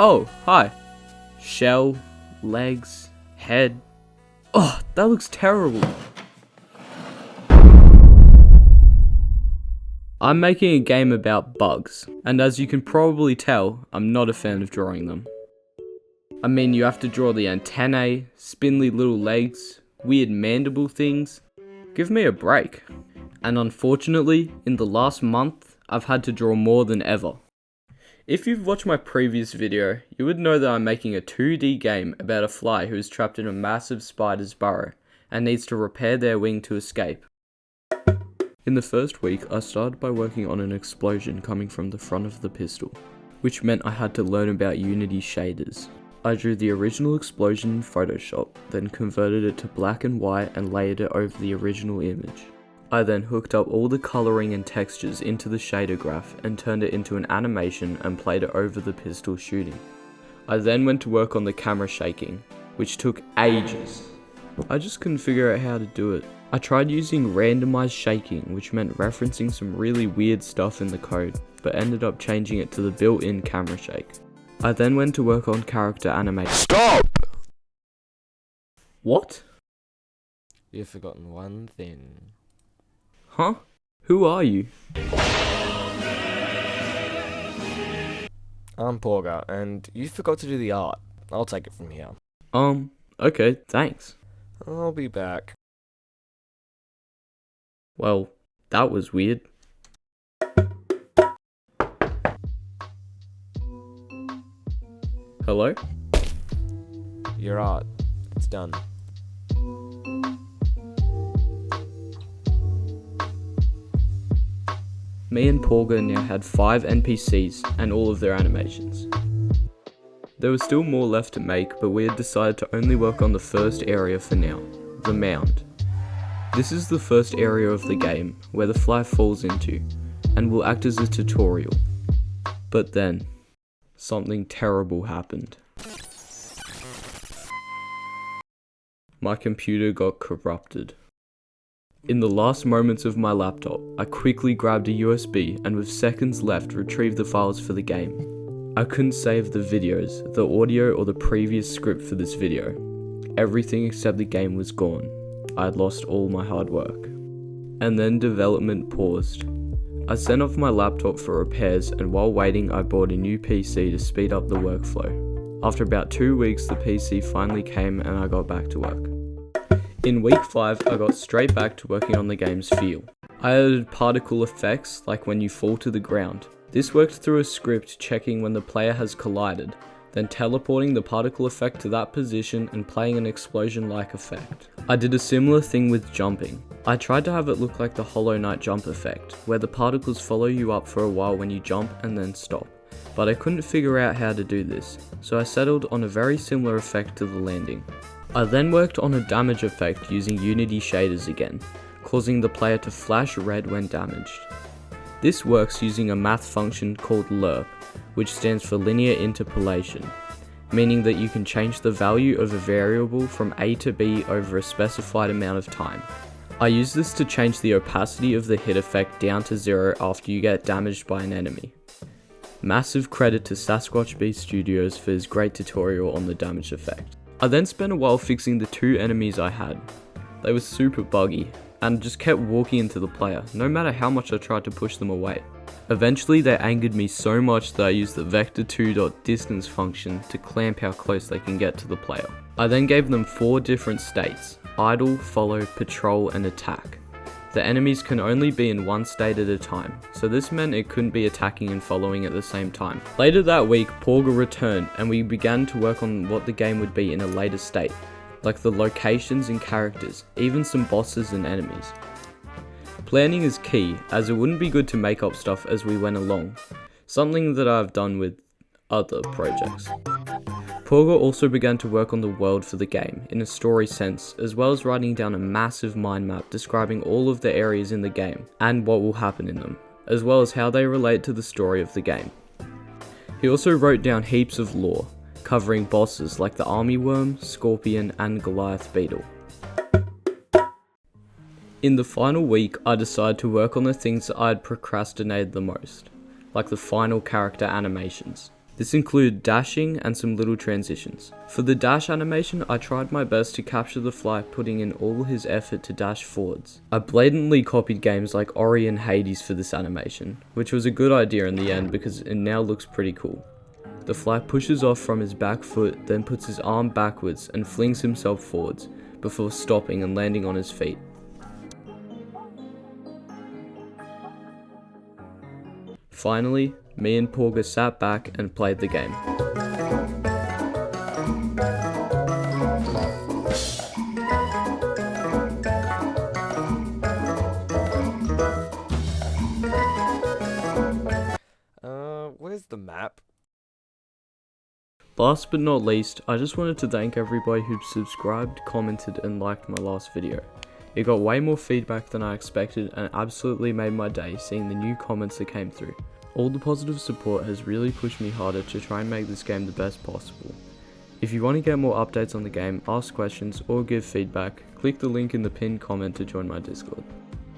Oh, hi. Shell, legs, head. Oh, that looks terrible. I'm making a game about bugs, and as you can probably tell, I'm not a fan of drawing them. I mean, you have to draw the antennae, spindly little legs, weird mandible things. Give me a break. And unfortunately, in the last month, I've had to draw more than ever. If you've watched my previous video, you would know that I'm making a 2D game about a fly who is trapped in a massive spider's burrow and needs to repair their wing to escape. In the first week, I started by working on an explosion coming from the front of the pistol, which meant I had to learn about Unity shaders. I drew the original explosion in Photoshop, then converted it to black and white and layered it over the original image. I then hooked up all the colouring and textures into the shader graph and turned it into an animation and played it over the pistol shooting. I then went to work on the camera shaking, which took ages. I just couldn't figure out how to do it. I tried using randomized shaking, which meant referencing some really weird stuff in the code, but ended up changing it to the built-in camera shake. I then went to work on character animation. Stop! What? You've forgotten one thing. Huh? Who are you? I'm Porga, and you forgot to do the art. I'll take it from here. Okay, thanks. I'll be back. Well, that was weird. Hello? Your art. It's done. Me and Porga now had 5 NPCs and all of their animations. There was still more left to make, but we had decided to only work on the first area for now, the mound. This is the first area of the game where the fly falls into, and will act as a tutorial. But then, something terrible happened. My computer got corrupted. In the last moments of my laptop, I quickly grabbed a USB and with seconds left retrieved the files for the game. I couldn't save the videos, the audio or the previous script for this video. Everything except the game was gone. I had lost all my hard work. And then development paused. I sent off my laptop for repairs and while waiting I bought a new PC to speed up the workflow. After about 2 weeks the PC finally came and I got back to work. In week 5 I got straight back to working on the game's feel. I added particle effects like when you fall to the ground. This worked through a script checking when the player has collided, then teleporting the particle effect to that position and playing an explosion-like effect. I did a similar thing with jumping. I tried to have it look like the Hollow Knight jump effect, where the particles follow you up for a while when you jump and then stop. But I couldn't figure out how to do this, so I settled on a very similar effect to the landing. I then worked on a damage effect using Unity shaders again, causing the player to flash red when damaged. This works using a math function called lerp, which stands for linear interpolation, meaning that you can change the value of a variable from A to B over a specified amount of time. I use this to change the opacity of the hit effect down to 0 after you get damaged by an enemy. Massive credit to Sasquatch Bee Studios for his great tutorial on the damage effect. I then spent a while fixing the 2 enemies I had. They were super buggy, and just kept walking into the player, no matter how much I tried to push them away. Eventually they angered me so much that I used the vector2.distance function to clamp how close they can get to the player. I then gave them 4 different states: idle, follow, patrol, and attack. The enemies can only be in one state at a time, so this meant it couldn't be attacking and following at the same time. Later that week, Porga returned and we began to work on what the game would be in a later state, like the locations and characters, even some bosses and enemies. Planning is key, as it wouldn't be good to make up stuff as we went along, something that I've done with other projects. Porga also began to work on the world for the game, in a story sense, as well as writing down a massive mind map describing all of the areas in the game, and what will happen in them, as well as how they relate to the story of the game. He also wrote down heaps of lore, covering bosses like the army worm, scorpion, and Goliath beetle. In the final week, I decided to work on the things that I had procrastinated the most, like the final character animations. This included dashing and some little transitions. For the dash animation, I tried my best to capture the fly, putting in all his effort to dash forwards. I blatantly copied games like Ori and Hades for this animation, which was a good idea in the end because it now looks pretty cool. The fly pushes off from his back foot, then puts his arm backwards and flings himself forwards, before stopping and landing on his feet. Finally, me and Porga sat back and played the game. Where's the map? Last but not least, I just wanted to thank everybody who subscribed, commented and liked my last video. It got way more feedback than I expected and absolutely made my day seeing the new comments that came through. All the positive support has really pushed me harder to try and make this game the best possible. If you want to get more updates on the game, ask questions or give feedback, click the link in the pinned comment to join my Discord.